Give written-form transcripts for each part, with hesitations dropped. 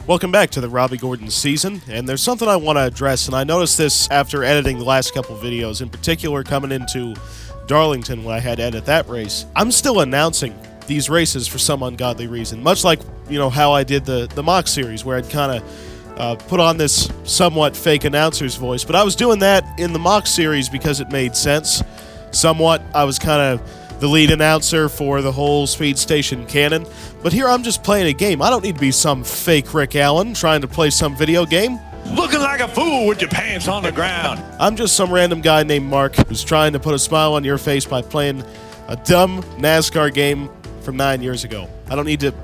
Welcome back to the Robby Gordon season, and there's something I want to address, and I noticed this after editing the last couple videos, in particular coming into Darlington when I had to edit that race. I'm still announcing these races for some ungodly reason, much like, how I did the mock series, where I'd kind of put on this somewhat fake announcer's voice, but I was doing that in the mock series because it made sense. Somewhat, I was kind of the lead announcer for the whole Speed Station canon, but here I'm just playing a game. I don't need to be some fake Rick Allen trying to play some video game. Looking like a fool with your pants on the ground. I'm just some random guy named Mark who's trying to put a smile on your face by playing a dumb NASCAR game from 9 years ago. I don't need to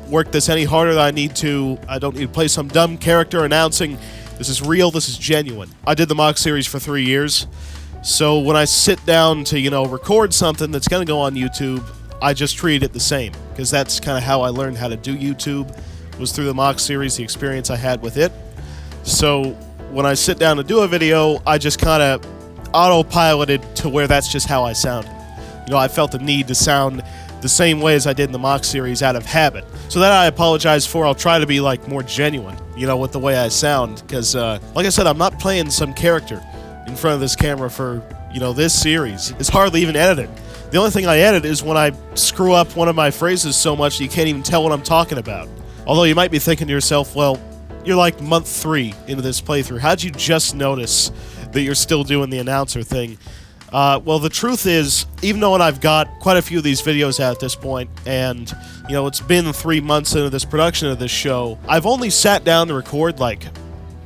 work this any harder than I need to. I don't need to play some dumb character announcing. This is real, this is genuine. I did the mock series for 3 years. So when I sit down to, record something that's going to go on YouTube, I just treat it the same. Because that's kind of how I learned how to do YouTube, was through the mock series, the experience I had with it. So when I sit down to do a video, I just kind of autopiloted to where that's just how I sound. I felt the need to sound the same way as I did in the mock series out of habit. So that I apologize for. I'll try to be more genuine, with the way I sound. Because, like I said, I'm not playing some character in front of this camera for, this series. It's hardly even edited. The only thing I edit is when I screw up one of my phrases so much you can't even tell what I'm talking about. Although you might be thinking to yourself, well, you're like month 3 into this playthrough. How'd you just notice that you're still doing the announcer thing? Well, the truth is, even though I've got quite a few of these videos out at this point, and, it's been 3 months into this production of this show, I've only sat down to record,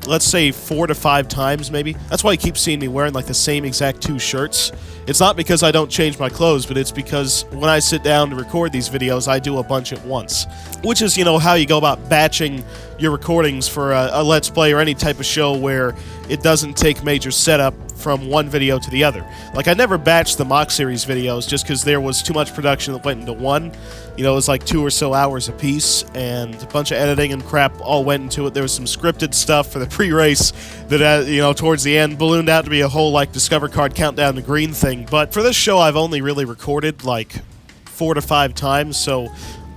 let's say 4 to 5 times, maybe. That's why you keep seeing me wearing, the same exact 2 shirts. It's not because I don't change my clothes, but it's because when I sit down to record these videos, I do a bunch at once. Which is, how you go about batching your recordings for a Let's Play or any type of show where it doesn't take major setup from one video to the other. I never batched the mock series videos just because there was too much production that went into one. It was 2 or so hours a piece, and a bunch of editing and crap all went into it. There was some scripted stuff for the pre-race that, towards the end, ballooned out to be a whole, Discover Card Countdown to Green thing. But for this show, I've only really recorded, 4 to 5 times, so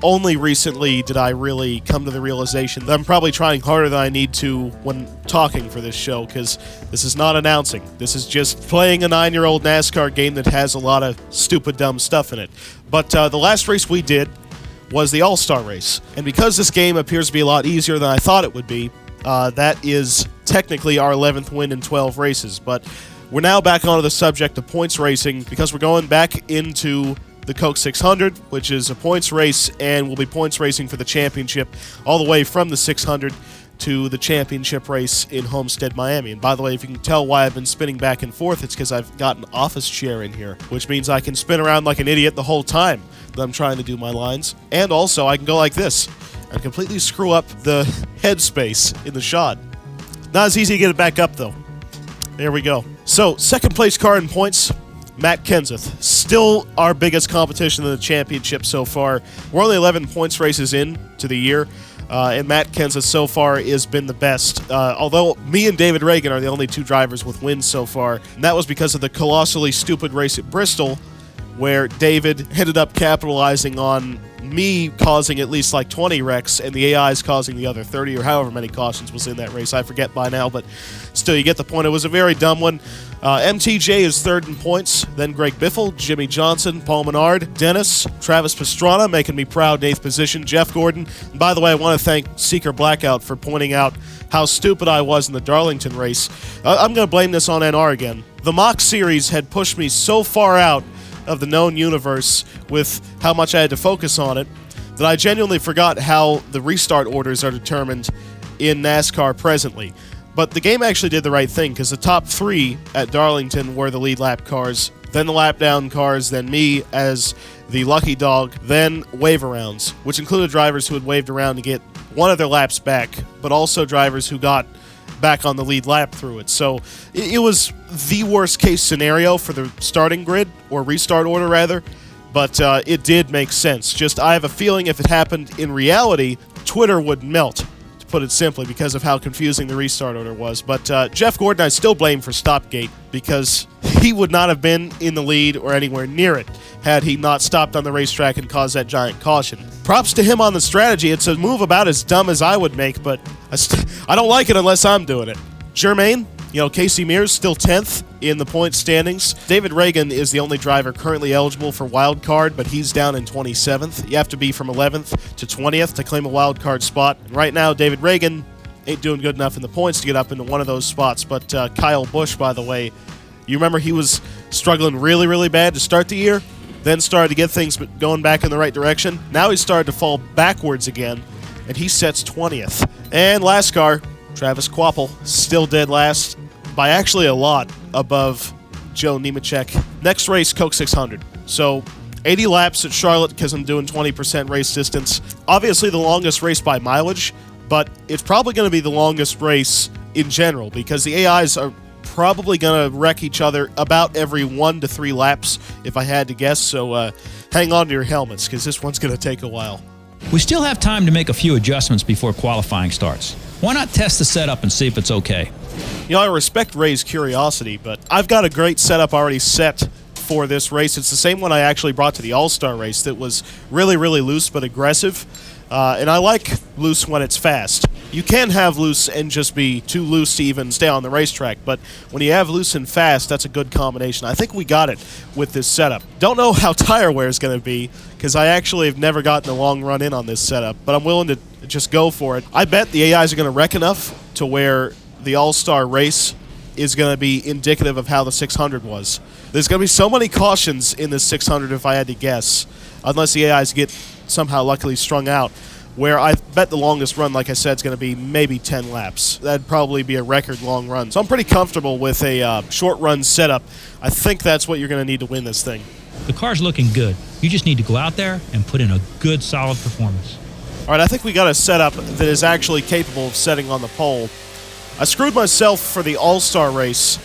only recently did I really come to the realization that I'm probably trying harder than I need to when talking for this show, because this is not announcing. This is just playing a 9-year-old NASCAR game that has a lot of stupid, dumb stuff in it. But the last race we did was the All-Star race. And because this game appears to be a lot easier than I thought it would be, that is technically our 11th win in 12 races. But we're now back onto the subject of points racing, because we're going back into the Coke 600, which is a points race, and we'll be points racing for the championship all the way from the 600 to the championship race in Homestead, Miami. And by the way, if you can tell why I've been spinning back and forth, it's because I've got an office chair in here, which means I can spin around like an idiot the whole time that I'm trying to do my lines. And also, I can go like this and completely screw up the headspace in the shot. Not as easy to get it back up, though. There we go. So, second place car in points, Matt Kenseth. Still our biggest competition in the championship so far. We're only 11 points races in to the year, and Matt Kenseth so far has been the best. Although me and David Reagan are the only 2 drivers with wins so far, and that was because of the colossally stupid race at Bristol, where David ended up capitalizing on me causing at least 20 wrecks and the AIs causing the other 30 or however many cautions was in that race. I forget by now, but still, you get the point. It was a very dumb one. MTJ is 3rd in points, then Greg Biffle, Jimmy Johnson, Paul Menard, Dennis, Travis Pastrana, making me proud in 8th position, Jeff Gordon. And by the way, I want to thank Seeker Blackout for pointing out how stupid I was in the Darlington race. I'm going to blame this on NR again. The mock series had pushed me so far out of the known universe with how much I had to focus on it that I genuinely forgot how the restart orders are determined in NASCAR presently. But the game actually did the right thing, because the top 3 at Darlington were the lead lap cars, then the lap down cars, then me as the lucky dog, then wave arounds, which included drivers who had waved around to get one of their laps back, but also drivers who got back on the lead lap through it. So it was the worst case scenario for the starting grid, or restart order rather, but it did make sense. Just, I have a feeling if it happened in reality, Twitter would melt, to put it simply, because of how confusing the restart order was. But Jeff Gordon I still blame for Stopgate, because he would not have been in the lead or anywhere near it had he not stopped on the racetrack and caused that giant caution. Props to him on the strategy. It's a move about as dumb as I would make, but I don't like it unless I'm doing it. Germain, Casey Mears still 10th in the point standings. David Reagan is the only driver currently eligible for wild card, but he's down in 27th. You have to be from 11th to 20th to claim a wild card spot. And right now, David Reagan ain't doing good enough in the points to get up into one of those spots. But Kyle Busch, by the way, you remember he was struggling really, really bad to start the year, then started to get things going back in the right direction. Now he's started to fall backwards again, and he sets 20th. And last car, Travis Kvapil, still dead last by actually a lot above Joe Nemechek. Next race, Coke 600. So 80 laps at Charlotte because I'm doing 20% race distance. Obviously the longest race by mileage, but it's probably going to be the longest race in general because the AIs are probably going to wreck each other about every 1 to 3 laps, if I had to guess. So hang on to your helmets because this one's going to take a while. We still have time to make a few adjustments before qualifying starts. Why not test the setup and see if it's okay? I respect Ray's curiosity, but I've got a great setup already set for this race. It's the same one I actually brought to the All-Star race that was really, really loose but aggressive. And I like loose when it's fast. You can have loose and just be too loose to even stay on the racetrack, but when you have loose and fast, that's a good combination. I think we got it with this setup. Don't know how tire wear is going to be, because I actually have never gotten a long run in on this setup, but I'm willing to just go for it. I bet the AIs are going to wreck enough to where the All-Star race is going to be indicative of how the 600 was. There's going to be so many cautions in this 600 if I had to guess, unless the AIs get somehow luckily strung out, where I bet the longest run, like I said, is going to be maybe 10 laps. That'd probably be a record long run. So I'm pretty comfortable with a short run setup. I think that's what you're going to need to win this thing. The car's looking good. You just need to go out there and put in a good, solid performance. All right, I think we got a setup that is actually capable of setting on the pole. I screwed myself for the All-Star race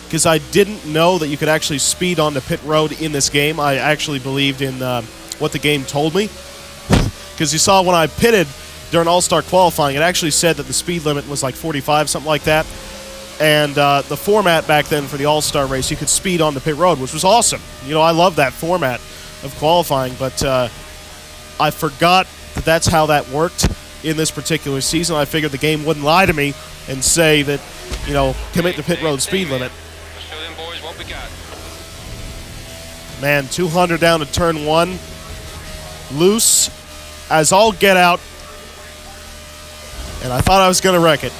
because I didn't know that you could actually speed onto pit road in this game. I actually believed in what the game told me. Because you saw when I pitted during All-Star qualifying, it actually said that the speed limit was like 45, something like that. And the format back then for the All-Star race, you could speed on the pit road, which was awesome. I love that format of qualifying, but I forgot that that's how that worked in this particular season. I figured the game wouldn't lie to me and say that, commit to pit road speed limit. Let's show them boys what we got. Man, 200 down to turn 1. Loose as all get out. And I thought I was going to wreck it.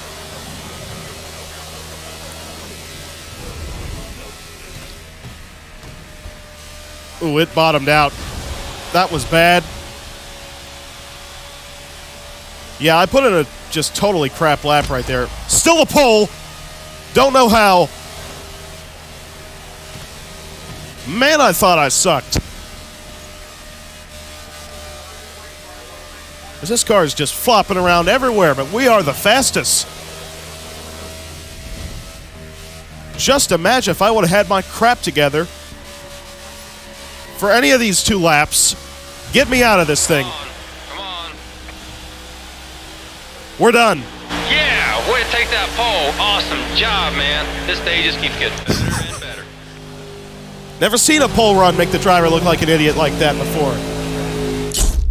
Ooh, it bottomed out. That was bad. Yeah, I put in a just totally crap lap right there. Still a pole. Don't know how. Man, I thought I sucked. This car is just flopping around everywhere, but we are the fastest. Just imagine if I would have had my crap together for any of these 2 laps. Get me out of this thing. Come on. We're done. Yeah, way to take that pole. Awesome job, man. This day just keeps getting better and better. Never seen a pole run make the driver look like an idiot like that before.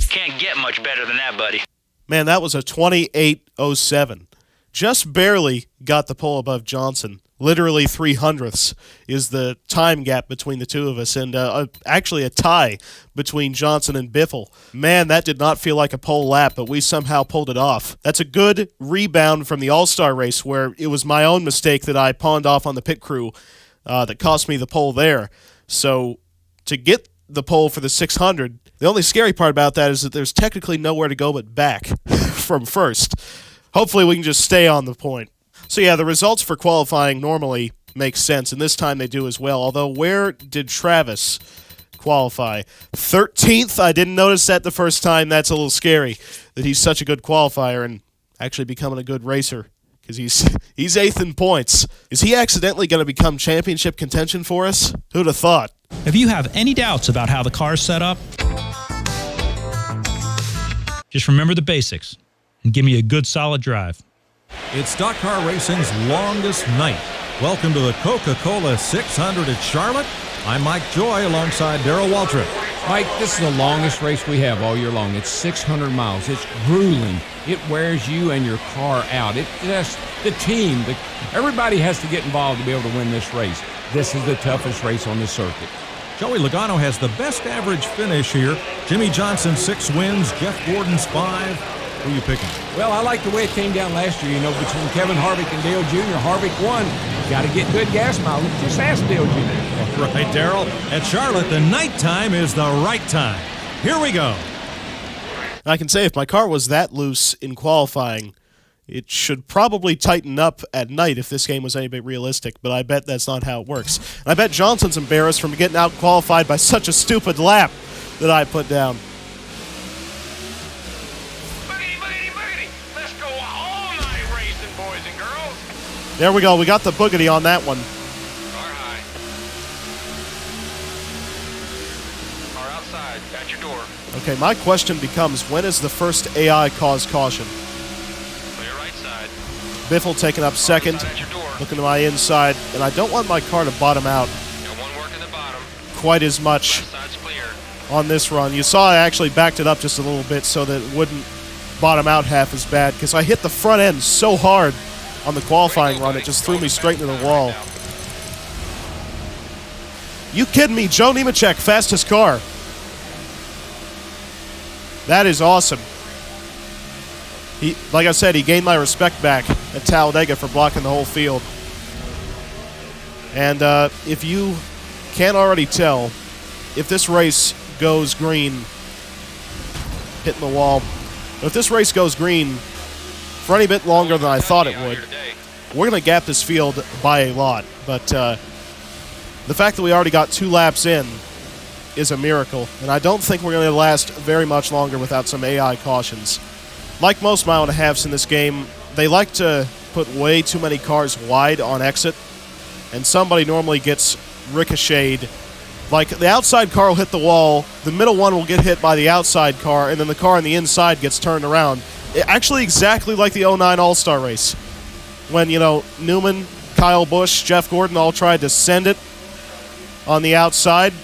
Can't get much better than that, buddy. Man, that was a 28.07. Just barely got the pole above Johnson. Literally 300ths is the time gap between the two of us, and actually a tie between Johnson and Biffle. Man, that did not feel like a pole lap, but we somehow pulled it off. That's a good rebound from the All-Star race, where it was my own mistake that I pawned off on the pit crew that cost me the pole there. So to get the pole for the 600, the only scary part about that is that there's technically nowhere to go but back from first. Hopefully we can just stay on the point. So yeah, the results for qualifying normally make sense, and this time they do as well. Although, where did Travis qualify? 13th? I didn't notice that the first time. That's a little scary that he's such a good qualifier and actually becoming a good racer, because he's 8th in points. Is he accidentally going to become championship contention for us? Who'd have thought? If you have any doubts about how the car is set up, just remember the basics. and give me a good solid drive. It's stock car racing's longest night. Welcome to the Coca-Cola 600 at Charlotte. I'm Mike Joy alongside Darrell Waltrip. Mike, this is the longest race we have all year long. It's 600 miles. It's grueling. It wears you and your car out. It just, the team, everybody has to get involved to be able to win this race. This is the toughest race on the circuit. Joey Logano has the best average finish here. Jimmy Johnson 6 wins, Jeff Gordon's 5. Who are you picking? Well, I like the way it came down last year. You know, between Kevin Harvick and Dale Jr., Harvick won. Got to get good gas mileage. Just ask Dale Jr. All right, Darrell. At Charlotte, the nighttime is the right time. Here we go. I can say if my car was that loose in qualifying, it should probably tighten up at night if this game was any bit realistic, but I bet that's not how it works. And I bet Johnson's embarrassed from getting out-qualified by such a stupid lap that I put down. Boogity, boogity, boogity. Let's go all night racing, boys and girls. There we go. We got the boogity on that one. Car high. Car outside, at your door. Okay, my question becomes, when is the first AI cause caution? Clear right side. Biffle taking up second, Outside at your door. looking to my inside, and I don't want my car to bottom out Got one working the bottom. quite as much Left side's clear. on this run. You saw I actually backed it up just a little bit so that it wouldn't bottom out half as bad, because I hit the front end so hard on the qualifying run, it just threw me straight into the wall. You kidding me? Joe Nemechek, fastest car. That is awesome. He, like I said, he gained my respect back at Talladega for blocking the whole field. And if you can't already tell, if this race goes green, hitting the wall, but if this race goes green for any bit longer than I thought it would, we're going to gap this field by a lot. But the fact that we already got 2 laps in is a miracle, and I don't think we're going to last very much longer without some AI cautions. Like most mile and a halves in this game, they like to put way too many cars wide on exit, and somebody normally gets ricocheted. Like, the outside car will hit the wall, the middle one will get hit by the outside car, and then the car on the inside gets turned around. Actually, exactly like the 09 All-Star race, when, you know, Newman, Kyle Busch, Jeff Gordon all tried to send it on the outside.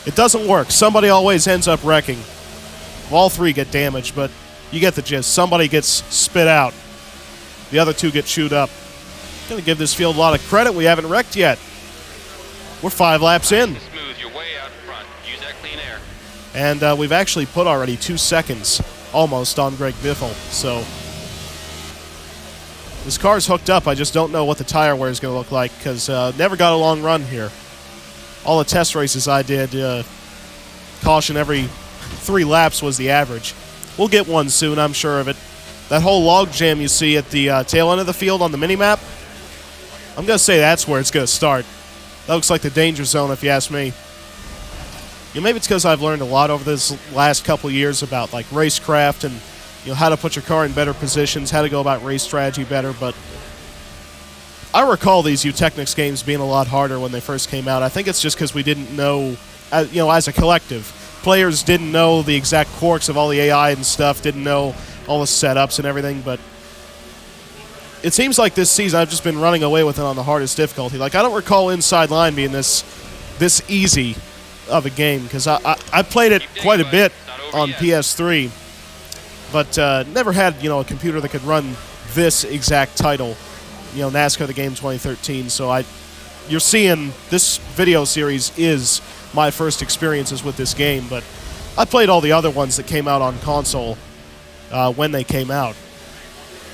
It doesn't work. Somebody always ends up wrecking. All 3 get damaged, but you get the gist. Somebody gets spit out. The other 2 get chewed up. Going to give this field a lot of credit. We haven't wrecked yet. We're 5 laps in. Smooth your way out front. Use that clean air. And we've actually put already 2 seconds almost on Greg Biffle. So this car's hooked up. I just don't know what the tire wear is going to look like, because never got a long run here. All the test races I did, caution every 3 laps was the average. We'll get one soon, I'm sure of it. That whole log jam you see at the tail end of the field on the mini-map, I'm going to say that's where it's going to start. That looks like the danger zone, if you ask me. You know, maybe it's because I've learned a lot over this last couple of years about, like, racecraft and, you know, how to put your car in better positions, how to go about race strategy better, but I recall these Eutechnics games being a lot harder when they first came out. I think it's just because we didn't know, you know, as a collective, players didn't know the exact quirks of all the AI and stuff, didn't know all the setups and everything, but it seems like this season I've just been running away with it on the hardest difficulty. Like, I don't recall Inside Line being this easy of a game, because I played it quite a bit on PS3, but never had, you know, a computer that could run this exact title. You know, NASCAR the Game 2013. So you're seeing this video series is my first experiences with this game, but I played all the other ones that came out on console when they came out.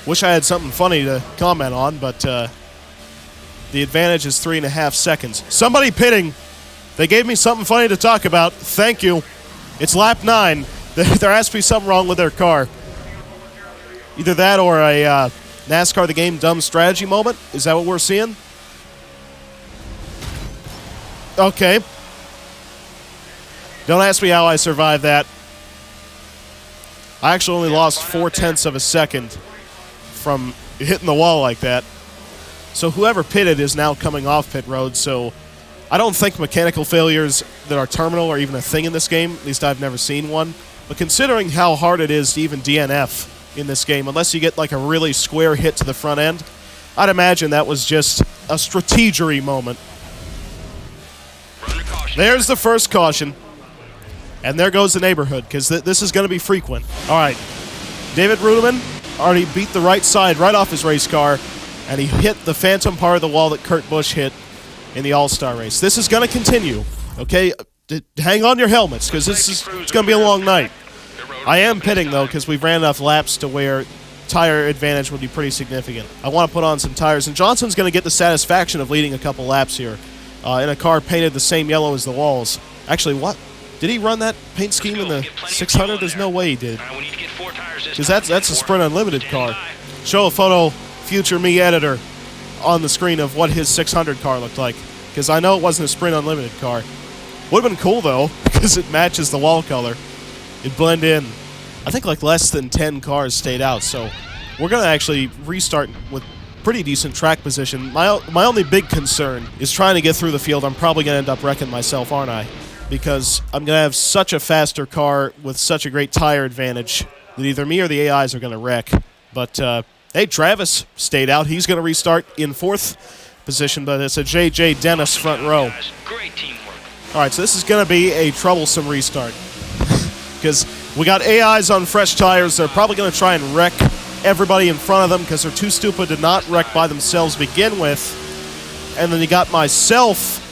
Wish I had something funny to comment on, but the advantage is 3.5 seconds. Somebody pitting. They gave me something funny to talk about. Thank you. It's lap 9. There has to be something wrong with their car. Either that or a NASCAR the Game dumb strategy moment? Is that what we're seeing? Okay. Don't ask me how I survived that. I actually only lost 0.4 of a second from hitting the wall like that. So whoever pitted is now coming off pit road, so I don't think mechanical failures that are terminal are even a thing in this game. At least I've never seen one. But considering how hard it is to even DNF in this game, unless you get like a really square hit to the front end. I'd imagine that was just a strategery moment. There's the first caution. And there goes the neighborhood, because this is going to be frequent. All right. David Ruderman already beat the right side right off his race car, and he hit the phantom part of the wall that Kurt Busch hit in the All-Star race. This is going to continue, okay? Hang on your helmets, because it's going to be a long night. I am pitting, though, because we've ran enough laps to where tire advantage would be pretty significant. I want to put on some tires, and Johnson's going to get the satisfaction of leading a couple laps here in a car painted the same yellow as the walls. Actually, what? Did he run that paint scheme in the 600? There's no way he did. Because that's a Sprint Unlimited car. Show a photo, future me editor, on the screen of what his 600 car looked like. Because I know it wasn't a Sprint Unlimited car. Would have been cool, though, because it matches the wall color. It'd blend in. I think like less than 10 cars stayed out, so we're going to actually restart with pretty decent track position. My only big concern is trying to get through the field. I'm probably going to end up wrecking myself, aren't I? Because I'm going to have such a faster car with such a great tire advantage that either me or the AIs are going to wreck. But, hey, Travis stayed out. He's going to restart in 4th position, but it's a J.J. Dennis front row. Great teamwork. All right, so this is going to be a troublesome restart. Because we got AIs on fresh tires. They're probably going to try and wreck everybody in front of them because they're too stupid to not wreck by themselves to begin with. And then you got myself,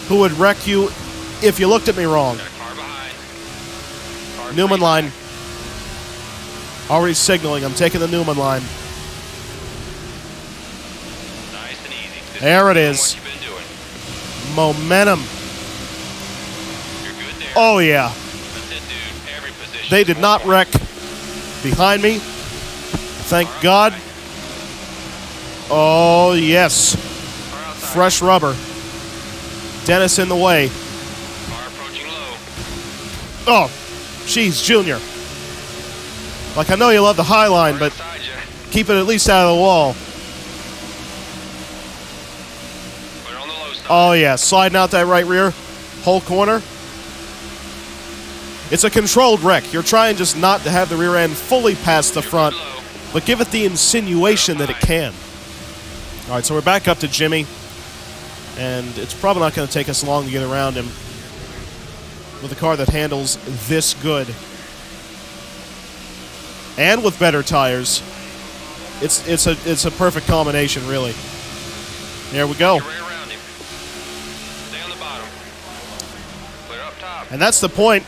who would wreck you if you looked at me wrong. Newman line. Already signaling. I'm taking the Newman line. Nice and easy. There it is. Momentum. You're good there. Oh, yeah. That's it, dude. Every position. They did not wreck behind me. Thank God. Oh, yes. Fresh rubber. Dennis in the way. Car approaching low. Oh, jeez, Junior. Like, I know you love the high line, but keep it at least out of the wall. Put it on the low side. Oh, yeah, sliding out that right rear. Whole corner. It's a controlled wreck. You're trying just not to have the rear end fully past the front, but give it the insinuation that it can. All right, so we're back up to Jimmy. And it's probably not going to take us long to get around him with a car that handles this good. And with better tires. It's a perfect combination, really. There we go. Get right around him. Stay on the bottom. Clear up top. And that's the point.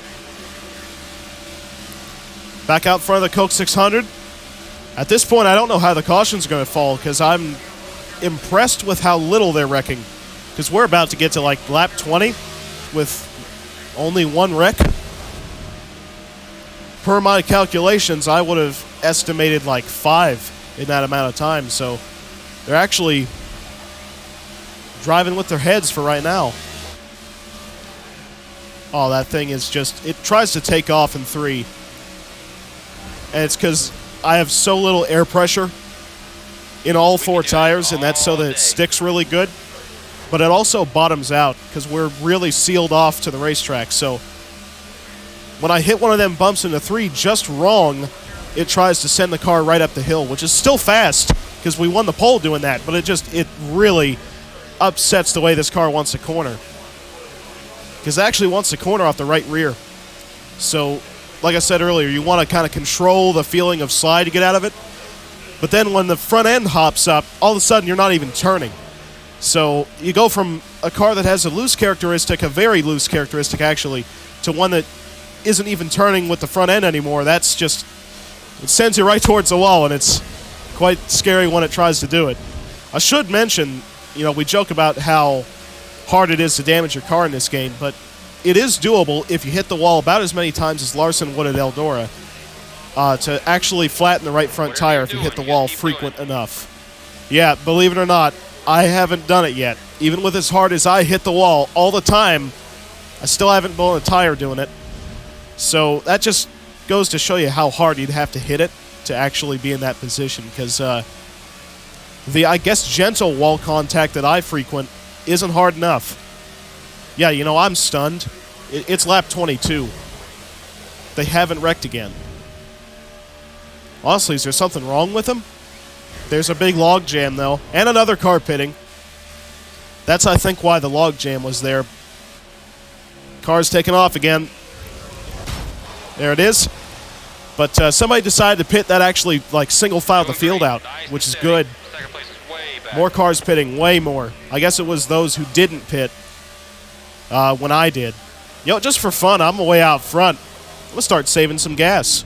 Back out front of the Coke 600. At this point, I don't know how the caution's going to fall because I'm impressed with how little they're wrecking. Because we're about to get to like lap 20 with only one wreck. Per my calculations, I would have estimated like 5 in that amount of time. So they're actually driving with their heads for right now. Oh, that thing is just, it tries to take off in 3. And it's because I have so little air pressure in all 4 tires, and that's so that it sticks really good. But it also bottoms out because we're really sealed off to the racetrack. So when I hit one of them bumps into 3 just wrong, it tries to send the car right up the hill, which is still fast because we won the pole doing that. But it really upsets the way this car wants to corner. Because it actually wants to corner off the right rear. So, like I said earlier, you want to kind of control the feeling of slide to get out of it. But then when the front end hops up, all of a sudden you're not even turning. So you go from a car that has a loose characteristic, a very loose characteristic actually, to one that isn't even turning with the front end anymore. That's just, it sends you right towards the wall, and it's quite scary when it tries to do it. I should mention, we joke about how hard it is to damage your car in this game, but it is doable if you hit the wall about as many times as Larson would at Eldora to actually flatten the right front tire if you hit the wall frequent enough. Yeah, believe it or not, I haven't done it yet. Even with as hard as I hit the wall all the time, I still haven't blown a tire doing it. So that just goes to show you how hard you'd have to hit it to actually be in that position, because the, I guess, gentle wall contact that I frequent isn't hard enough. Yeah, I'm stunned. It's lap 22. They haven't wrecked again. Honestly, is there something wrong with him? There's a big log jam, though, and another car pitting. That's, I think, why the log jam was there. Car's taking off again. There it is. But somebody decided to pit that actually, like, single-filed the field out, which is good. More cars pitting, way more. I guess it was those who didn't pit when I did. You know, just for fun, I'm way out front. I'm going to start saving some gas.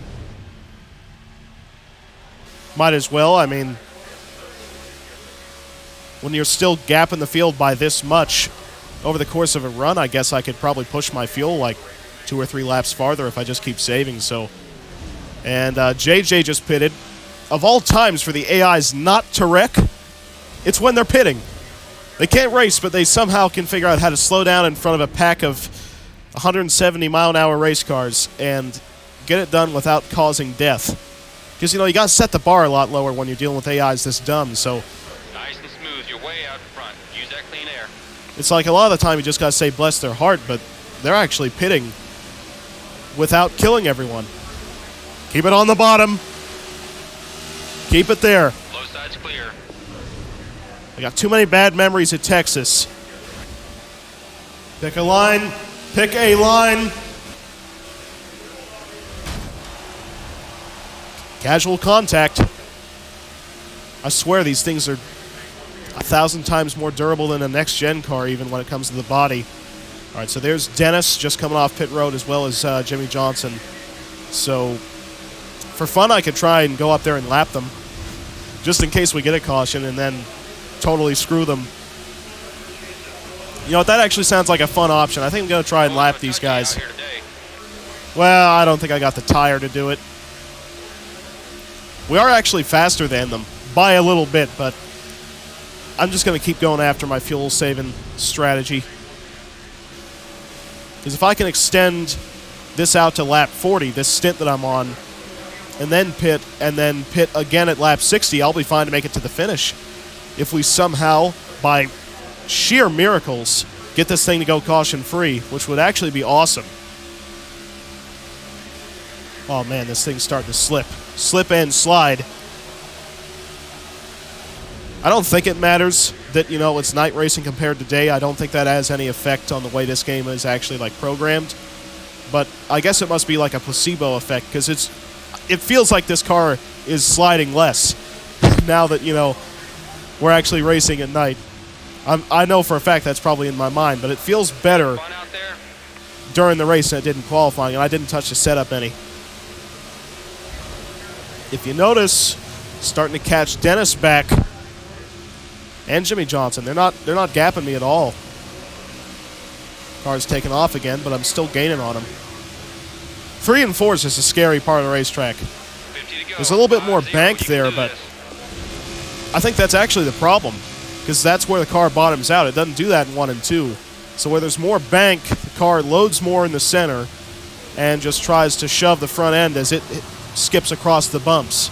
Might as well. I mean, when you're still gapping the field by this much over the course of a run, I guess I could probably push my fuel like 2 or 3 laps farther if I just keep saving. So, and JJ just pitted. Of all times for the AIs not to wreck, it's when they're pitting. They can't race, but they somehow can figure out how to slow down in front of a pack of 170-mile-an-hour race cars and get it done without causing death. Because, you know, you got to set the bar a lot lower when you're dealing with AIs this dumb, so... Nice and smooth. You're way out in front. Use that clean air. It's like a lot of the time you just got to say bless their heart, but they're actually pitting without killing everyone. Keep it on the bottom. Keep it there. Low side's clear. I got too many bad memories at Texas. Pick a line. Pick a line. Casual contact. I swear these things are 1,000 times more durable than a next-gen car, even when it comes to the body. All right, so there's Dennis just coming off pit road as well as Jimmy Johnson. So for fun, I could try and go up there and lap them just in case we get a caution and then totally screw them. You know what? That actually sounds like a fun option. I think I'm going to try and lap these guys. Well, I don't think I got the tire to do it. We are actually faster than them by a little bit, but I'm just going to keep going after my fuel-saving strategy. Because if I can extend this out to lap 40, this stint that I'm on, and then pit again at lap 60, I'll be fine to make it to the finish. If we somehow, by sheer miracles, get this thing to go caution-free, which would actually be awesome. Oh, man, this thing's starting to slip. Slip and slide. I don't think it matters that, you know, it's night racing compared to day. I don't think that has any effect on the way this game is actually, like, programmed. But I guess it must be like a placebo effect, because it feels like this car is sliding less now that, you know, we're actually racing at night. I know for a fact that's probably in my mind, but it feels better during the race than it did in qualifying, and I didn't touch the setup any. If you notice, starting to catch Dennis back and Jimmy Johnson. They're not gapping me at all. Car's taking off again, but I'm still gaining on him. 3 and 4 is just a scary part of the racetrack. There's a little bit more bank there, but I think that's actually the problem, because that's where the car bottoms out. It doesn't do that in 1 and 2. So where there's more bank, the car loads more in the center and just tries to shove the front end as it skips across the bumps.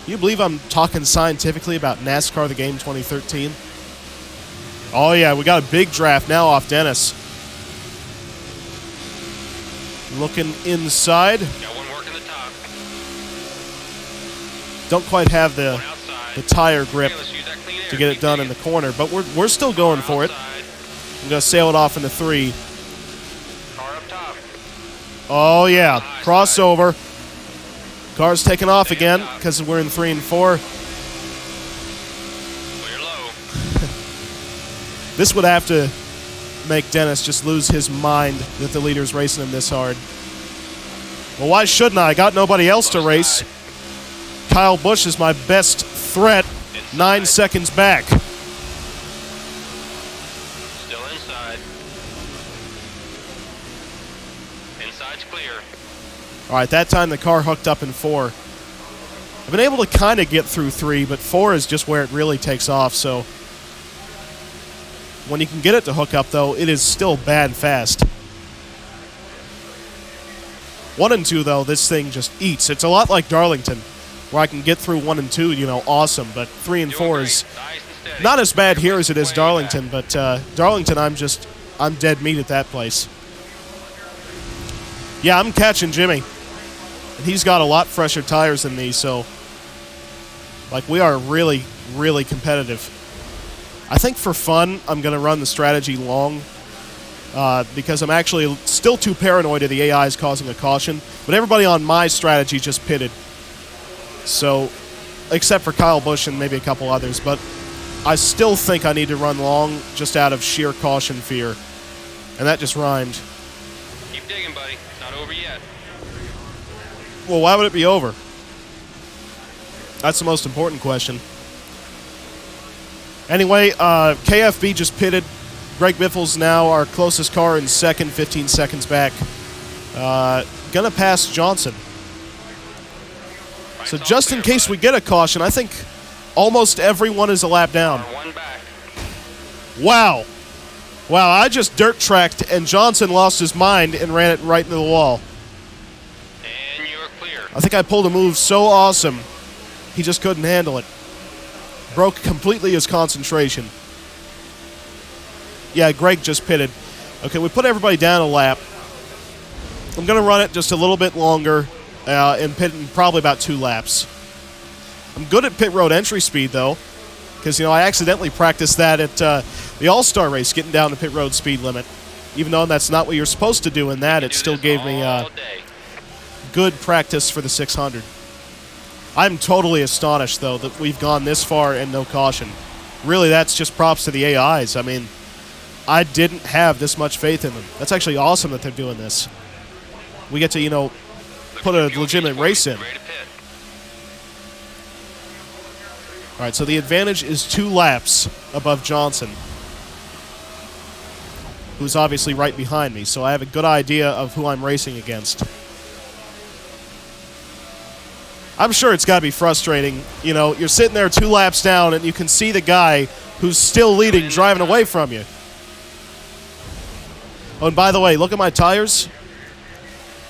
You believe I'm talking scientifically about NASCAR the Game 2013? Oh yeah, we got a big draft now off Dennis. Looking inside. Got one working the top. Don't quite have the tire grip to get it done in the corner, but we're still going for it. I'm going to sail it off into 3. Car up top. Oh yeah, crossover. Car's taking off again because we're in 3 and 4. Clear low. This would have to make Dennis just lose his mind that the leader's racing him this hard. Well, why shouldn't I? I got nobody else to race. Kyle Busch is my best threat, 9 seconds back. Still inside. Inside's clear. All right, that time the car hooked up in 4. I've been able to kind of get through 3, but 4 is just where it really takes off, so when you can get it to hook up, though, it is still bad fast. 1 and 2, though, this thing just eats. It's a lot like Darlington, where I can get through 1 and 2, you know, awesome, but 3 and 4 is not as bad here as it is Darlington, but Darlington, I'm dead meat at that place. Yeah, I'm catching Jimmy. And he's got a lot fresher tires than me, so like we are really, really competitive. I think for fun, I'm going to run the strategy long because I'm actually still too paranoid of the AIs causing a caution. But everybody on my strategy just pitted. So, except for Kyle Busch and maybe a couple others. But I still think I need to run long just out of sheer caution fear. And that just rhymed. Keep digging, buddy. It's not over yet. Well, why would it be over? That's the most important question. Anyway, KFB just pitted. Greg Biffle's now our closest car in second, 15 seconds back. Gonna pass Johnson. So just in case we get a caution, I think almost everyone is a lap down. One back. Wow. Wow, I just dirt tracked and Johnson lost his mind and ran it right into the wall. And you're clear. I think I pulled a move so awesome, he just couldn't handle it. Broke completely his concentration. Yeah, Greg just pitted. Okay, we put everybody down a lap. I'm going to run it just a little bit longer and pit in probably about 2 laps. I'm good at pit road entry speed, though, because, you know, I accidentally practiced that at the All-Star race, getting down to pit road speed limit. Even though that's not what you're supposed to do in that, it still gave me good practice for the 600. I'm totally astonished, though, that we've gone this far and no caution. Really, that's just props to the AIs. I mean, I didn't have this much faith in them. That's actually awesome that they're doing this. We get to, you know, put a legitimate race in. All right, so the advantage is 2 laps above Johnson, who's obviously right behind me, so I have a good idea of who I'm racing against. I'm sure it's got to be frustrating. You know, you're sitting there 2 laps down, and you can see the guy who's still leading driving away from you. Oh, and by the way, look at my tires.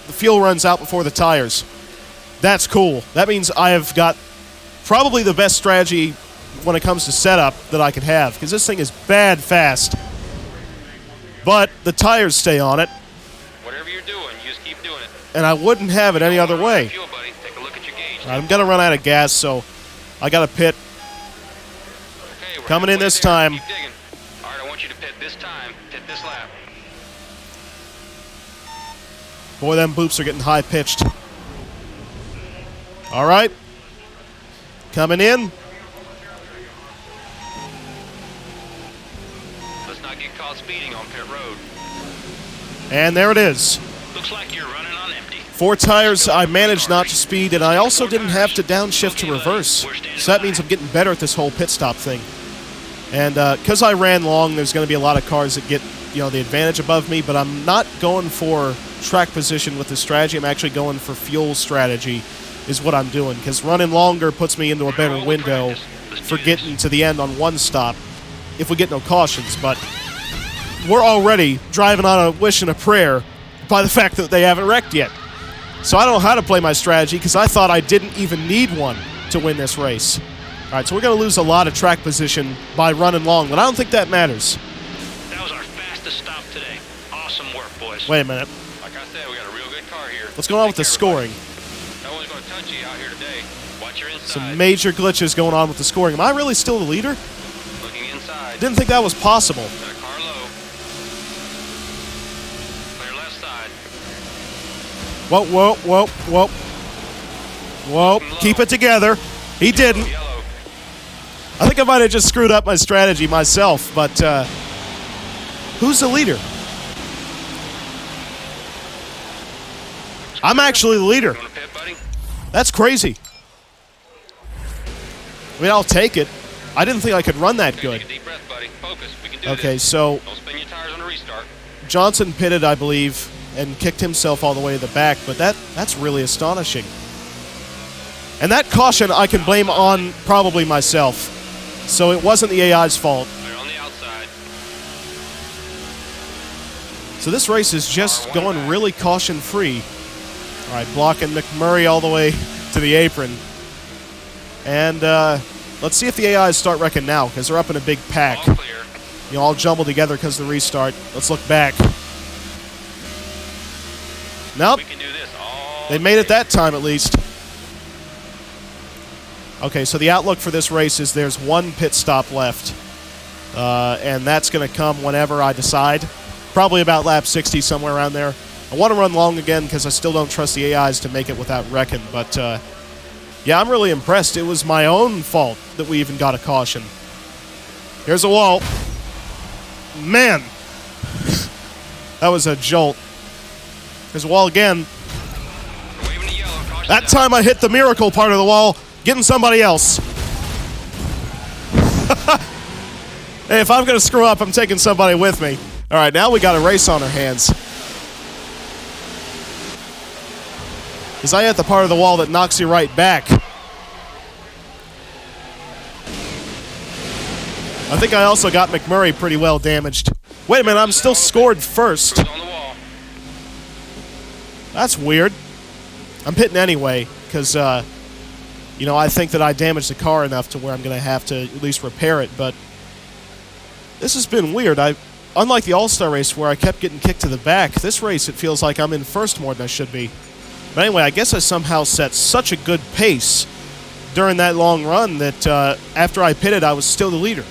The fuel runs out before the tires. That's cool. That means I have got probably the best strategy when it comes to setup that I could have, because this thing is bad fast. But the tires stay on it. Whatever you're doing, you just keep doing it. And I wouldn't have it any other way. Fuel, buddy. Take a look at your gauge. All right, I'm going to run out of gas, so I got to pit. Okay, we're Coming in halfway this there. time. Keep digging. All right, I want you to pit this time. Pit this lap. Boy, them boops are getting high-pitched. All right. Coming in. Let's not get caught speeding on pit road. And there it is. Looks like you're running on empty. 4 tires, I managed not to speed, and I also didn't have to downshift to reverse. So that means I'm getting better at this whole pit stop thing. And because I ran long, there's going to be a lot of cars that get, you know, the advantage above me, but I'm not going for track position with this strategy. I'm actually going for fuel strategy is what I'm doing, because running longer puts me into a better window for getting to the end on 1 stop if we get no cautions. But we're already driving on a wish and a prayer by the fact that they haven't wrecked yet. So I don't know how to play my strategy, because I thought I didn't even need one to win this race. All right, so we're going to lose a lot of track position by running long, but I don't think that matters. That was our fastest stop today. Awesome work, boys. Wait a minute. Like I said, we got a real good car here. What's going on with the Take care, scoring? everybody. No one's going to touch you out here today. Watch your inside. Some major glitches going on with the scoring. Am I really still the leader? Looking inside. Didn't think that was possible. Got a car low. Clear left side. Whoa, whoa, whoa, whoa. Whoa, keep it together. He didn't. Yellow. I think I might have just screwed up my strategy myself, but who's the leader? I'm actually the leader. Going to pit, buddy? That's crazy. I mean, I'll take it. I didn't think I could run that good. Take a deep breath, buddy. Focus. We can do Okay, this. so Don't spin your tires on a restart. Johnson pitted, I believe, and kicked himself all the way to the back, but that's really astonishing. And that caution I can blame on probably myself. So it wasn't the AI's fault. They're on the outside. So this race is just going really caution-free. All right, blocking McMurray all the way to the apron. And let's see if the AIs start wrecking now, because they're up in a big pack. All clear. You know, all jumbled together because of the restart. Let's look back. Nope. We can do this all They made it that time, at least. Okay, so the outlook for this race is there's one pit stop left. And that's going to come whenever I decide. Probably about lap 60, somewhere around there. I want to run long again because I still don't trust the AIs to make it without wrecking. But, yeah, I'm really impressed. It was my own fault that we even got a caution. Here's a wall. Man. That was a jolt. There's a wall again. That time I hit the miracle part of the wall, getting somebody else. Hey, if I'm going to screw up, I'm taking somebody with me. All right, now we got a race on our hands. Because I hit the part of the wall that knocks you right back. I think I also got McMurray pretty well damaged. Wait a minute, I'm still scored first. That's weird. I'm pitting anyway, because, you know, I think that I damaged the car enough to where I'm going to have to at least repair it, but this has been weird. Unlike the All-Star race where I kept getting kicked to the back, this race it feels like I'm in first more than I should be. But anyway, I guess I somehow set such a good pace during that long run that after I pitted, I was still the leader.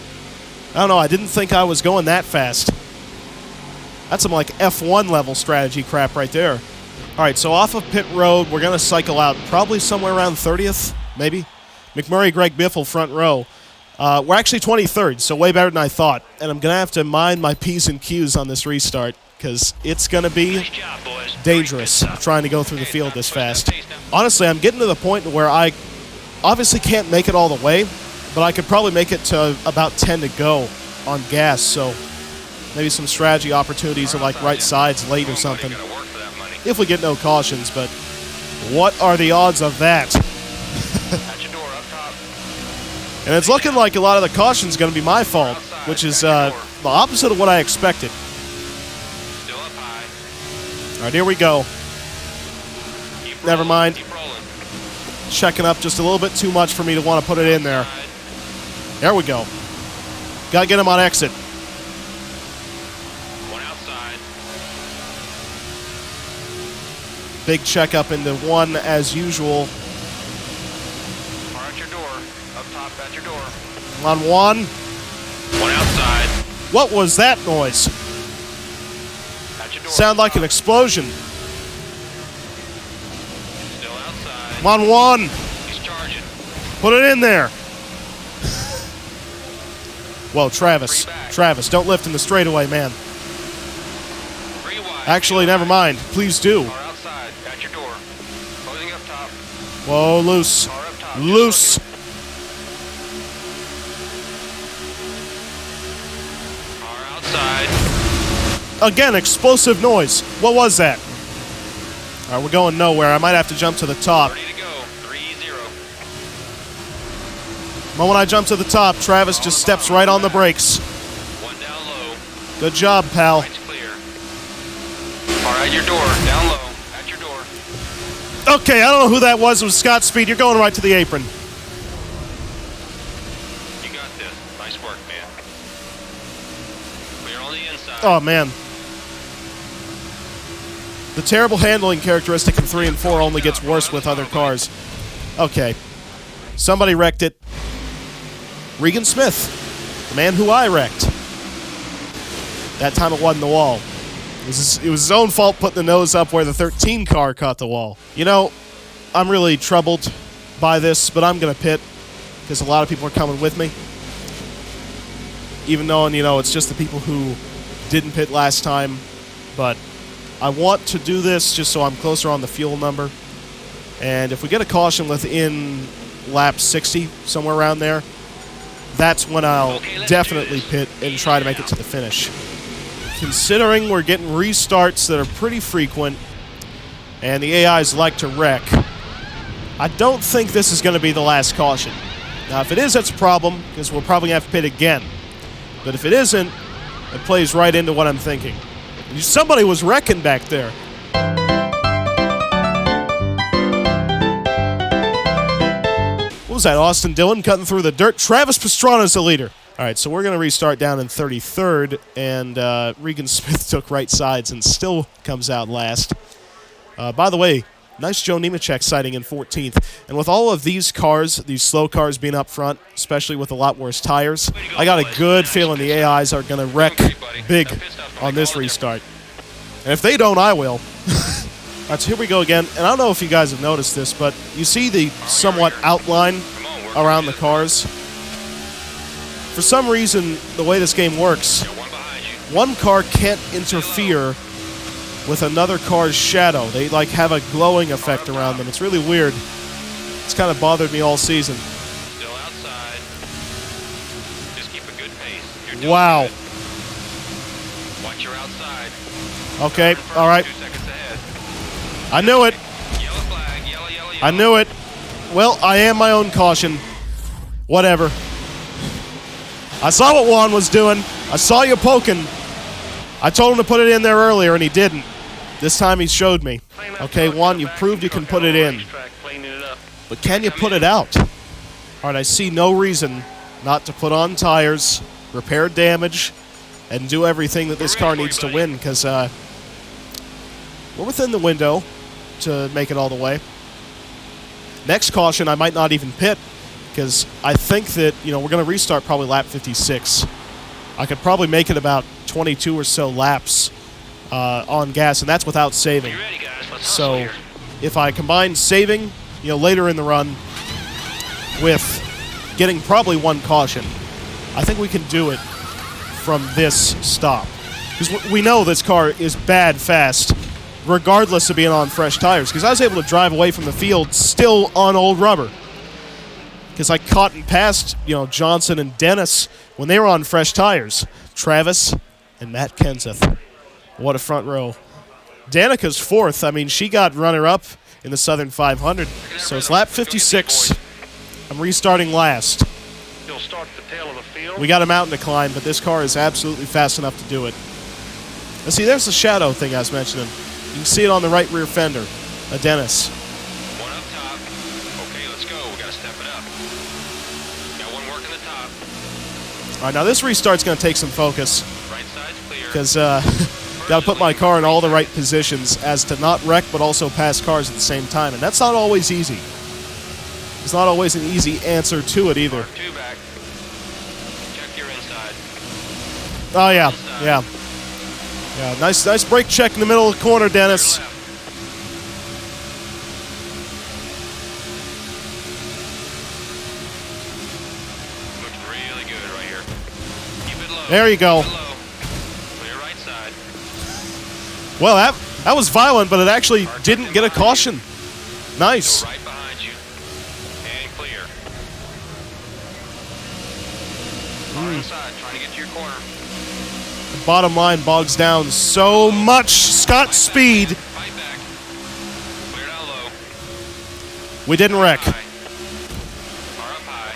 I don't know, I didn't think I was going that fast. That's some like F1 level strategy crap right there. All right, so off of pit road, we're going to cycle out probably somewhere around 30th, maybe. McMurray, Greg Biffle, front row. We're actually 23rd, so way better than I thought. And I'm going to have to mind my P's and Q's on this restart because it's going to be dangerous trying to go through the field this fast. Honestly, I'm getting to the point where I obviously can't make it all the way, but I could probably make it to about 10 to go on gas, so maybe some strategy opportunities at like right sides late or something. If we get no cautions, but what are the odds of that? And it's looking like a lot of the caution's going to be my fault, which is the opposite of what I expected. All right, here we go. Never mind. Checking up just a little bit too much for me to want to put it in there. There we go. Got to get him on exit. One outside. Big checkup into one as usual. Car at your door. Up top at your door. On one. One outside. What was that noise? At your door. Sound like an explosion. Still outside. I'm on one. He's charging. Put it in there. Whoa, Travis. Travis, don't lift in the straightaway, man. Three wide. Actually, never mind. Please do. Car outside. At your door. Closing up top. Whoa, loose. Car up top. Loose. Car outside. Again, explosive noise. What was that? All right, we're going nowhere. I might have to jump to the top. 30 to go. 3-0. The moment I jump to the top, Travis just steps right on the brakes. One down low. Good job, pal. Right's clear. Car at your door. Down low. At your door. Okay, I don't know who that was. It was Scott Speed. You're going right to the apron. You got this. Nice work, man. Clear on the inside. Oh, man. The terrible handling characteristic in 3 and 4 only gets worse with other cars. Okay. Somebody wrecked it. Regan Smith, the man who I wrecked. That time it wasn't the wall. It was his own fault putting the nose up where the 13 car caught the wall. You know, I'm really troubled by this, but I'm going to pit because a lot of people are coming with me. Even though, you know, it's just the people who didn't pit last time. But I want to do this just so I'm closer on the fuel number. And if we get a caution within lap 60, somewhere around there, that's when I'll definitely pit and try to make it to the finish. Considering we're getting restarts that are pretty frequent and the AIs like to wreck, I don't think this is going to be the last caution. Now, if it is, that's a problem because we'll probably have to pit again. But if it isn't, it plays right into what I'm thinking. Somebody was wrecking back there. What was that, Austin Dillon cutting through the dirt? Travis Pastrana's the leader. All right, so we're going to restart down in 33rd, and Regan Smith took right sides and still comes out last. By the way, Nice Joe Nemechek sighting in 14th. And with all of these cars, these slow cars being up front, especially with a lot worse tires, I got a good feeling the AIs are going to wreck big on this restart. And if they don't, I will. All right, so here we go again. And I don't know if you guys have noticed this, but you see the somewhat outline around the cars. For some reason, the way this game works, one car can't interfere with another car's shadow. They like have a glowing effect around them. It's really weird. It's kind of bothered me all season. Still outside. Just keep a good pace. You're doing Wow. good. Watch your outside. Okay, all right. 2 seconds ahead. I knew it. Yellow flag. Yellow, yellow, yellow. I knew it. Well, I am my own caution. Whatever. I saw what Juan was doing. I saw you poking. I told him to put it in there earlier, and he didn't. This time he showed me. Okay, Juan, you proved you can put it in. But can you put it out? All right, I see no reason not to put on tires, repair damage, and do everything that this car needs to win, because we're within the window to make it all the way. Next caution, I might not even pit, because I think that, we're going to restart probably lap 56. I could probably make it about 22 or so laps on gas, and that's without saving. So if I combine saving, later in the run with getting probably one caution, I think we can do it from this stop. Because we know this car is bad fast, regardless of being on fresh tires. Because I was able to drive away from the field still on old rubber. Because I caught and passed, Johnson and Dennis when they were on fresh tires. Travis and Matt Kenseth. What a front row. Danica's fourth. I mean, she got runner-up in the Southern 500. So it's lap 56. I'm restarting last. You'll start the tail of the field. We got a mountain to climb, but this car is absolutely fast enough to do it. And see, there's the shadow thing I was mentioning. You can see it on the right rear fender. A Dennis. One up top. Okay, let's go. We got to step it up. Got one working the top. All right, now this restart's going to take some focus. Right side's clear. Because got to put my car in all the right positions as to not wreck but also pass cars at the same time. And that's not always easy. It's not always an easy answer to it either. Two back. Check your inside. Oh, yeah. Yeah. Yeah, nice brake check in the middle of the corner, Dennis. Looks really good right here. Keep it low. There you go. Keep it low. Clear right side. Well, that was violent, but it actually didn't get a caution. Nice. Go right behind you. And clear. Far inside, trying to get to your corner. Bottom line bogs down so much. Scott speed. Right back. Clear down low. We didn't wreck. High. Far up high.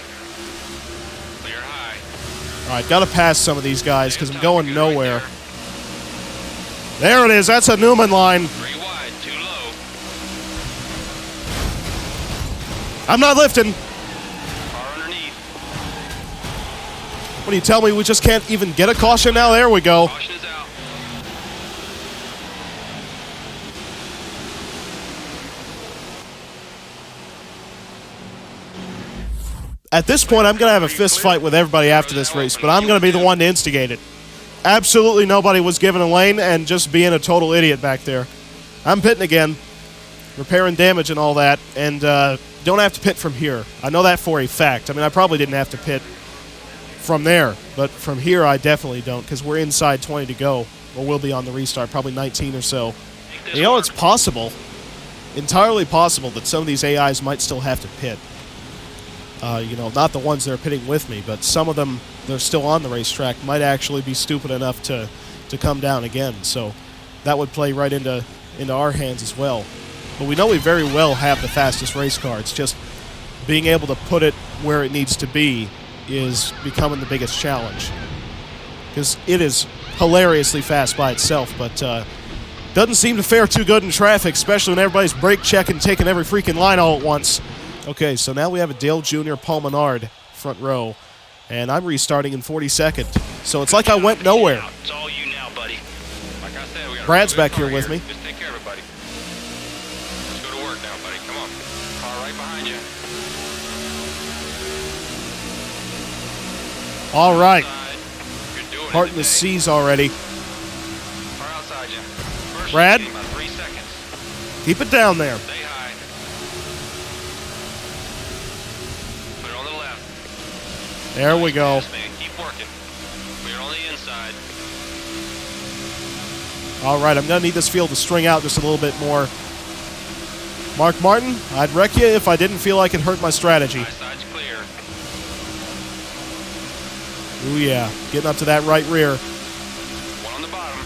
Clear high. All right, got to pass some of these guys because I'm going nowhere. There it is. That's a Newman line. 3 wide, 2 low. I'm not lifting. Far underneath. What do you tell me? We just can't even get a caution now? There we go. Caution is out. At this point, I'm going to have a fist fight with everybody after this race, but I'm going to be the one to instigate it. Absolutely nobody was given a lane and just being a total idiot back there. I'm pitting again, repairing damage and all that, and don't have to pit from here. I know that for a fact. I mean, I probably didn't have to pit from there, but from here I definitely don't because we're inside 20 to go, or we'll be on the restart, probably 19 or so. And it's possible, entirely possible, that some of these AIs might still have to pit. Not the ones that are pitting with me, but some of them that are still on the racetrack might actually be stupid enough to come down again. So that would play right into our hands as well. But we know we very well have the fastest race car. It's just being able to put it where it needs to be is becoming the biggest challenge. Because it is hilariously fast by itself, but doesn't seem to fare too good in traffic, especially when everybody's brake checking, taking every freaking line all at once. Okay, so now we have a Dale Jr. Paul Menard front row, and I'm restarting in 42nd. So it's like I went nowhere. It's all you now, buddy. Like I said, we got Brad's back here with me. Just take care of it, buddy. Let's go to work All right. You're doing Heart it in the today. C's already. Car outside you. First Brad? about 3 seconds. Keep it down there. Stay high. Put it on the left. There we go. Yes, man. Keep working. We're on the inside. All right, I'm going to need this field to string out just a little bit more. Mark Martin, I'd wreck you if I didn't feel like it hurt my strategy. High side's clear. Ooh, yeah. Getting up to that right rear. One on the bottom.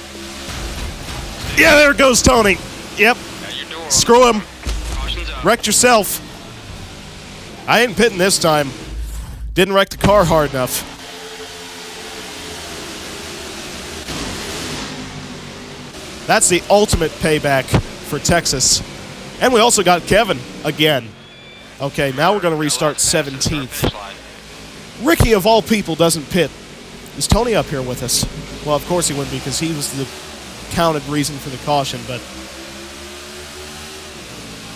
Yeah, there goes Tony. Yep. At your door. Screw him. Caution's up. Wrecked yourself. I ain't pitting this time. Didn't wreck the car hard enough. That's the ultimate payback for Texas. And we also got Kevin again. Okay, now we're going to restart 17th. Ricky, of all people, doesn't pit. Is Tony up here with us? Well, of course he wouldn't be, because he was the counted reason for the caution, but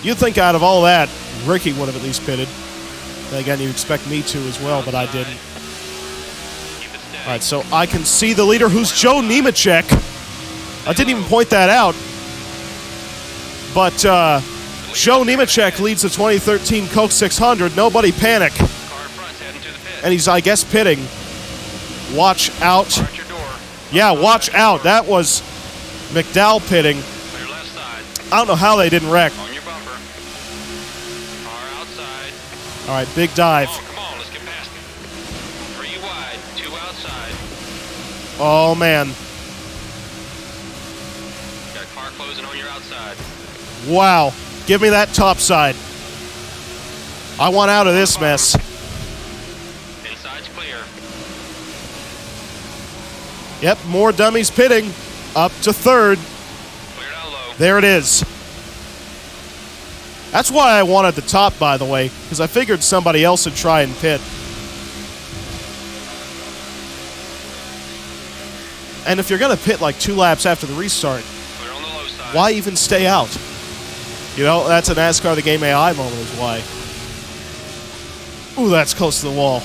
you'd think out of all that, Ricky would have at least pitted. Then again, you'd expect me to as well, but I didn't. All right, so I can see the leader, who's Joe Nemechek. I didn't even point that out, but Joe Nemechek leads the 2013 Coke 600. Nobody panic. Car in front's heading to the pit. And he's, I guess, pitting. Watch out. Car at your door. Yeah, watch out. That was McDowell pitting. On your left side. I don't know how they didn't wreck. On your bumper. Car outside. All right, big dive. Oh, come on, let's get past it. 3 wide, 2 outside. Oh, man. Got a car closing on your outside. Wow. Give me that top side. I want out of this mess. Inside's clear. Yep, more dummies pitting. Up to third. Clear down low. There it is. That's why I wanted the top, by the way, because I figured somebody else would try and pit. And if you're going to pit like 2 laps after the restart, Clear on the low side. why even stay out? You know, that's a NASCAR The Game AI moment is why. Ooh, that's close to the wall.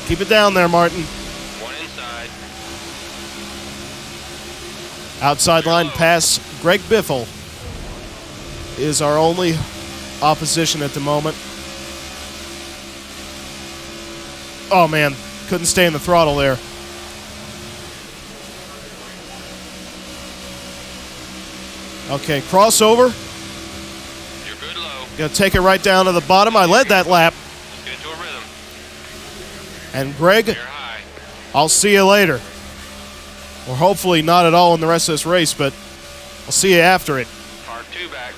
Keep it down there, Martin. 1 inside. Outside line pass, Greg Biffle is our only opposition at the moment. Oh, man. Couldn't stay in the throttle there. Okay, crossover. You're good low. Gonna take it right down to the bottom. I led that lap. Let's get into a rhythm. And Greg, You're high. I'll see you later. Or hopefully not at all in the rest of this race, but I'll see you after it. Car 2 back.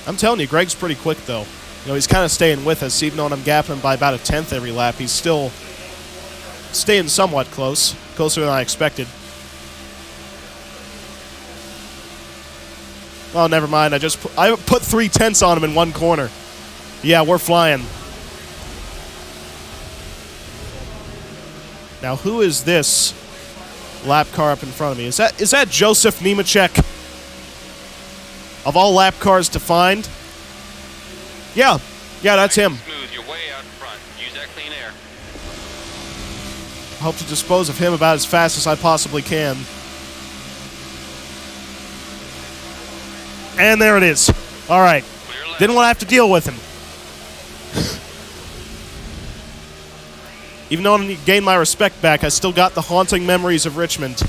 I'm telling you, Greg's pretty quick, though. You know, he's kind of staying with us, even though I'm gapping him by about a 10th every lap. He's still staying somewhat close, closer than I expected. Oh, never mind. I put 3/10 on him in one corner. Yeah, we're flying. Now, who is this lap car up in front of me? Is that Joseph Nemechek? Of all lap cars to find? Yeah, that's him. Smooth. You're way out in front. Use that clean air. I hope to dispose of him about as fast as I possibly can. And there it is. All right. Clear left. Didn't want to have to deal with him. Even though I gained my respect back, I still got the haunting memories of Richmond.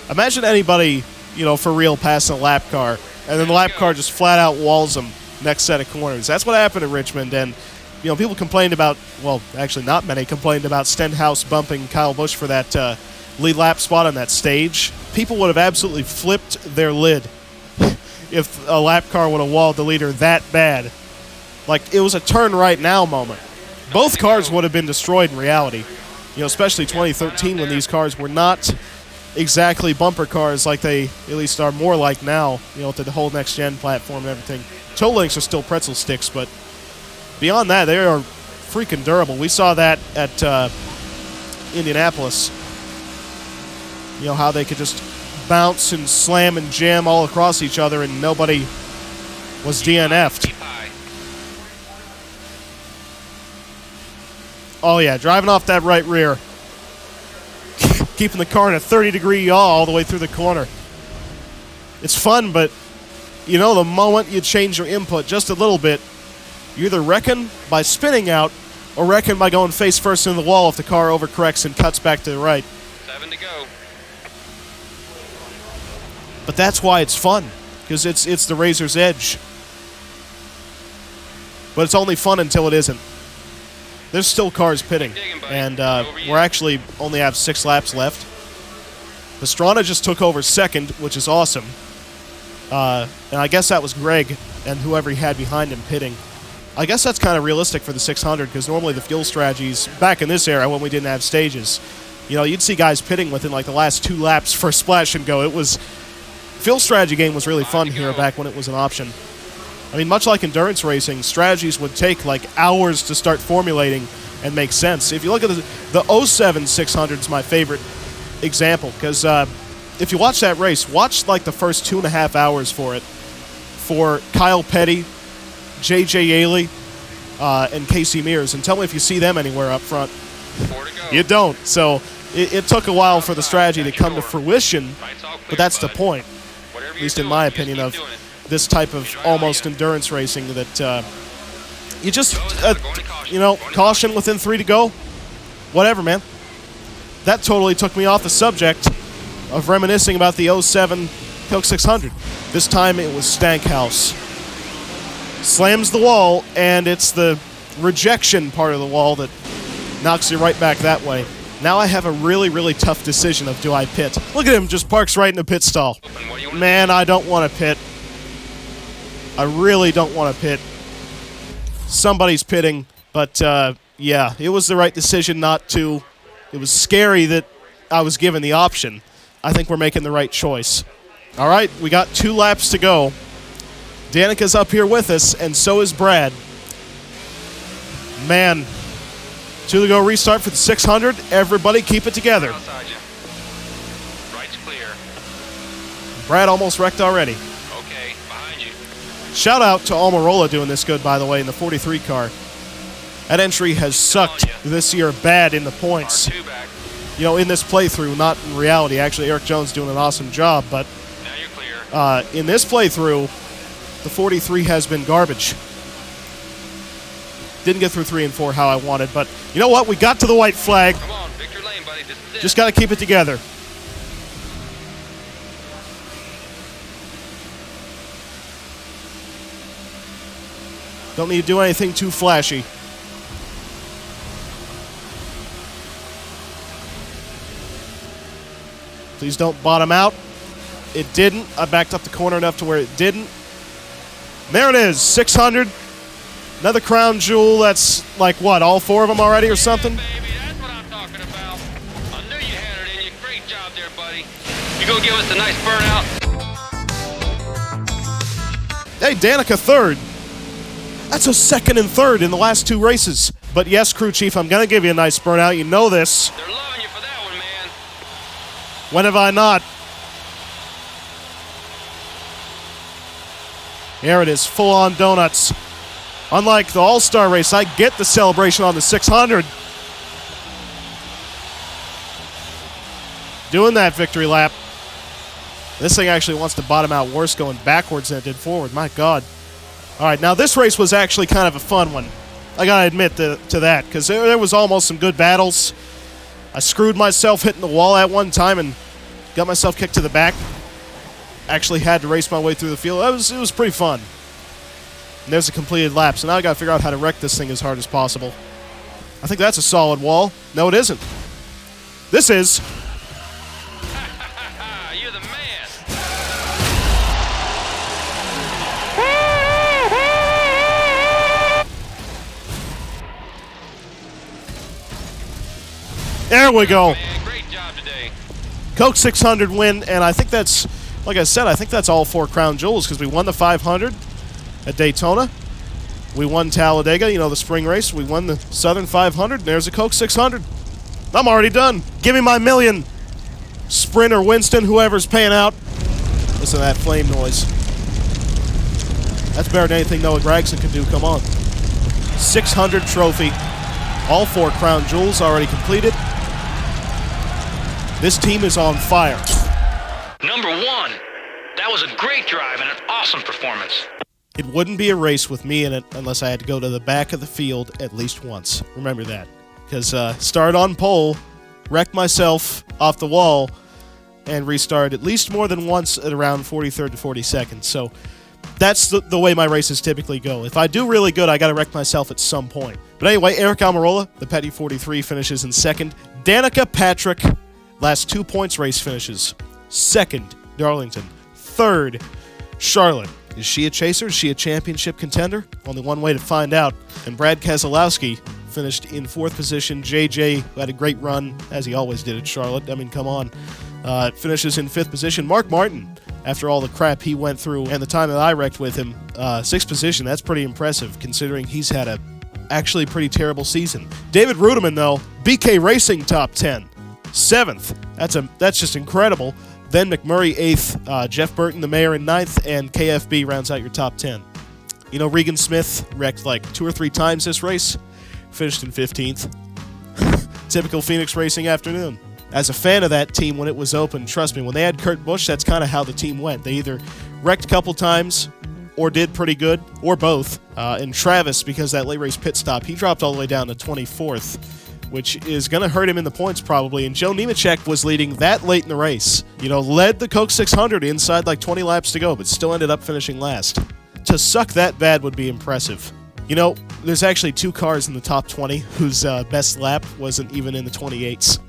Imagine anybody, you know, for real passing a lap car, and then the lap car just flat out walls them next set of corners. That's what happened in Richmond, and, you know, people complained about, well, actually not many complained about Stenhouse bumping Kyle Busch for that lead lap spot on that stage. People would have absolutely flipped their lid if a lap car would have walled the leader that bad. Like, it was a turn right now moment. Both cars would have been destroyed in reality. You know, especially 2013 when these cars were not exactly bumper cars like they at least are more like now, you know, with the whole next-gen platform and everything. Toe links are still pretzel sticks, but beyond that, they are freaking durable. We saw that at Indianapolis. You know, how they could just bounce and slam and jam all across each other and nobody was DNF'd. Keep high. Oh yeah, driving off that right rear. Keeping the car in a 30-degree yaw all the way through the corner. It's fun, but you know, the moment you change your input just a little bit, you either wrecking by spinning out or wrecking by going face first into the wall if the car overcorrects and cuts back to the right. 7 to go. But that's why it's fun, because it's the razor's edge. But it's only fun until it isn't. There's still cars pitting, and we're actually only have 6 laps left. Pastrana just took over second, which is awesome. And I guess that was Greg and whoever he had behind him pitting. I guess that's kind of realistic for the 600, because normally the fuel strategies, back in this era when we didn't have stages, you know, you'd see guys pitting within like the last 2 laps for a splash and go. It was... Fuel strategy game was really fun here back when it was an option. I mean, much like endurance racing, strategies would take like hours to start formulating and make sense. If you look at the 07 600 is my favorite example, because if you watch that race, watch like the first 2.5 hours for it. For Kyle Petty, J.J. Yaley, and Casey Mears, and tell me if you see them anywhere up front. 4 to go. You don't. So it took a while for the strategy to come to fruition, but that's the point, at least in my opinion, of this type of almost endurance racing, that you just, you know, caution within 3 to go. Whatever, man. That totally took me off the subject of reminiscing about the 07 Coke 600. This time it was Stankhouse. Slams the wall, and it's the rejection part of the wall that knocks you right back that way. Now I have a really, really tough decision of, do I pit? Look at him, just parks right in the pit stall. Man, I don't want to pit. I really don't want to pit. Somebody's pitting, but yeah, it was the right decision not to. It was scary that I was given the option. I think we're making the right choice. All right, we got 2 laps to go. Danica's up here with us, and so is Brad. Man, 2 to go restart for the 600. Everybody keep it together. Outside you. Right's clear. Brad almost wrecked already. Okay, behind you. Shout out to Almirola doing this good, by the way, in the 43 car. That entry has sucked this year bad in the points. R2 back. You know, in this playthrough, not in reality. Actually, Eric Jones doing an awesome job, but Now you're clear. in this playthrough, the 43 has been garbage. Didn't get through 3 and 4 how I wanted, but you know what? We got to the white flag. Come on, pick your lane, buddy. This is it. Just got to keep it together. Don't need to do anything too flashy. Please don't bottom out. It didn't. I backed up the corner enough to where it didn't. There it is, 600. Another crown jewel. That's like what, all 4 of them already or something? Yeah, baby, that's what I'm talking about. I knew you had it in you. Great job there, buddy. You go give us a nice burnout. Hey, Danica 3rd. That's a 2nd and 3rd in the last 2 races. But yes, crew chief, I'm going to give you a nice burnout. You know this. They're loving you for that one, man. When have I not? There it is, full-on donuts. Unlike the All-Star race, I get the celebration on the 600. Doing that victory lap. This thing actually wants to bottom out worse going backwards than it did forward. My God. All right, now this race was actually kind of a fun one. I got to admit to that, because there was almost some good battles. I screwed myself hitting the wall at one time and got myself kicked to the back. Actually had to race my way through the field. It was pretty fun. And there's a completed lap, so now I got to figure out how to wreck this thing as hard as possible. I think that's a solid wall. No, it isn't. This is. You're the man. There we go. Man, great job today. Coke 600 win, and I think that's, like I said, I think that's all 4 crown jewels, because we won the 500 at Daytona. We won Talladega, you know, the spring race. We won the Southern 500, and there's a Coke 600. I'm already done. Give me my million. Sprint or Winston, whoever's paying out. Listen to that flame noise. That's better than anything Noah Gragson can do. Come on. 600 trophy. All 4 crown jewels already completed. This team is on fire. Number 1. That was a great drive and an awesome performance. It wouldn't be a race with me in it unless I had to go to the back of the field at least once. Remember that. Because start on pole, wrecked myself off the wall, and restarted at least more than once at around 43rd to 42nd. So that's the way my races typically go. If I do really good, I got to wreck myself at some point. But anyway, Eric Almirola, the Petty 43, finishes in 2nd. Danica Patrick, last 2 points race finishes. 2nd, Darlington. 3rd, Charlotte. Is she a chaser? Is she a championship contender? Only one way to find out. And Brad Keselowski finished in 4th position. JJ, who had a great run, as he always did at Charlotte. I mean, come on. Finishes in 5th position. Mark Martin, after all the crap he went through and the time that I wrecked with him, 6th position. That's pretty impressive, considering he's had a actually pretty terrible season. David Rudeman, though, BK Racing top 10. 7th. That's just incredible. Then McMurray 8th, Jeff Burton, the mayor, in 9th, and KFB rounds out your top 10. You know, Regan Smith wrecked like 2 or 3 times this race, finished in 15th. Typical Phoenix Racing afternoon. As a fan of that team when it was open, trust me, when they had Kurt Busch, that's kind of how the team went. They either wrecked a couple times or did pretty good, or both. And Travis, because that late race pit stop, he dropped all the way down to 24th. Which is going to hurt him in the points probably. And Joe Nemechek was leading that late in the race. You know, led the Coke 600 inside like 20 laps to go, but still ended up finishing last. To suck that bad would be impressive. You know, there's actually 2 cars in the top 20 whose best lap wasn't even in the 28s.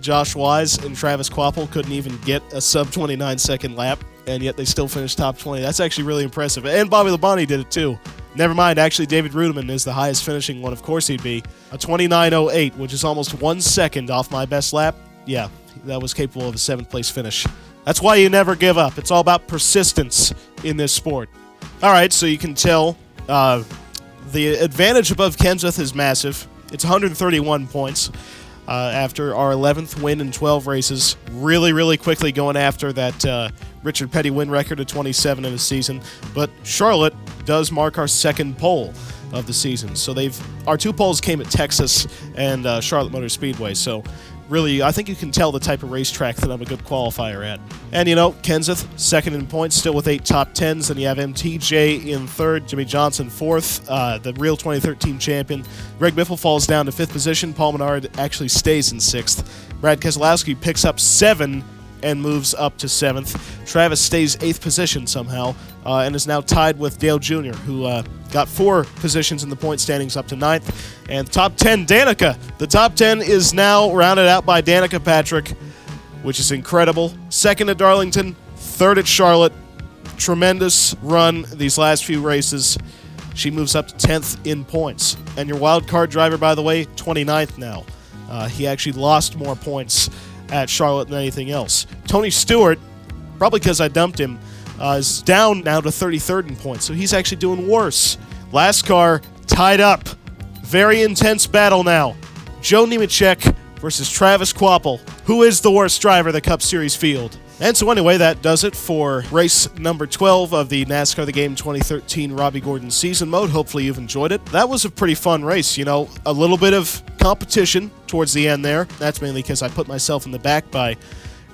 Josh Wise and Travis Kvapil couldn't even get a sub-29 second lap, and yet they still finished top 20. That's actually really impressive. And Bobby Labonte did it too. Never mind, actually, David Rudeman is the highest finishing one. Of course he'd be. A 29.08, which is almost 1 second off my best lap. Yeah, that was capable of a 7th place finish. That's why you never give up. It's all about persistence in this sport. All right, so you can tell the advantage above Kenseth is massive. It's 131 points after our 11th win in 12 races. Really, really quickly going after that Richard Petty win record of 27 in a season. But Charlotte does mark our 2nd pole of the season. So our 2 poles came at Texas and Charlotte Motor Speedway. So really, I think you can tell the type of racetrack that I'm a good qualifier at. And, you know, Kenseth, 2nd in points, still with 8 top 10s. Then you have MTJ in 3rd, Jimmy Johnson 4th, the real 2013 champion. Greg Biffle falls down to 5th position. Paul Menard actually stays in 6th. Brad Keselowski picks up 7 and moves up to 7th. Travis stays 8th position somehow and is now tied with Dale Jr., who got 4 positions in the point standings up to 9th. And top 10, Danica. The top 10 is now rounded out by Danica Patrick, which is incredible. 2nd at Darlington, 3rd at Charlotte. Tremendous run these last few races. She moves up to 10th in points. And your wild card driver, by the way, 29th now. He actually lost more points at Charlotte than anything else. Tony Stewart, probably because I dumped him, is down now to 33rd in points, so he's actually doing worse. Last car tied up. Very intense battle now. Joe Nemechek versus Travis Kvapil. Who is the worst driver of the Cup Series field? And so anyway, that does it for race number 12 of the NASCAR The Game 2013 Robby Gordon season mode. Hopefully you've enjoyed it. That was a pretty fun race, you know, a little bit of competition towards the end there. That's mainly because I put myself in the back by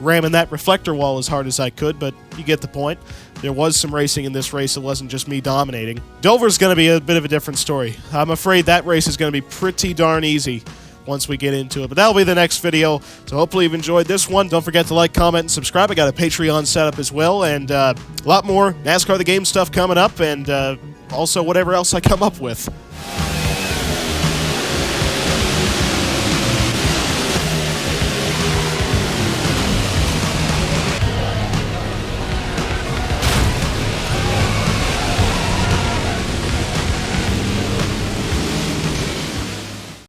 ramming that reflector wall as hard as I could, but you get the point. There was some racing in this race. It wasn't just me dominating. Dover's going to be a bit of a different story. I'm afraid that race is going to be pretty darn easy once we get into it. But that'll be the next video. So hopefully you've enjoyed this one. Don't forget to like, comment, and subscribe. I got a Patreon set up as well, and a lot more NASCAR The Game stuff coming up, and also whatever else I come up with.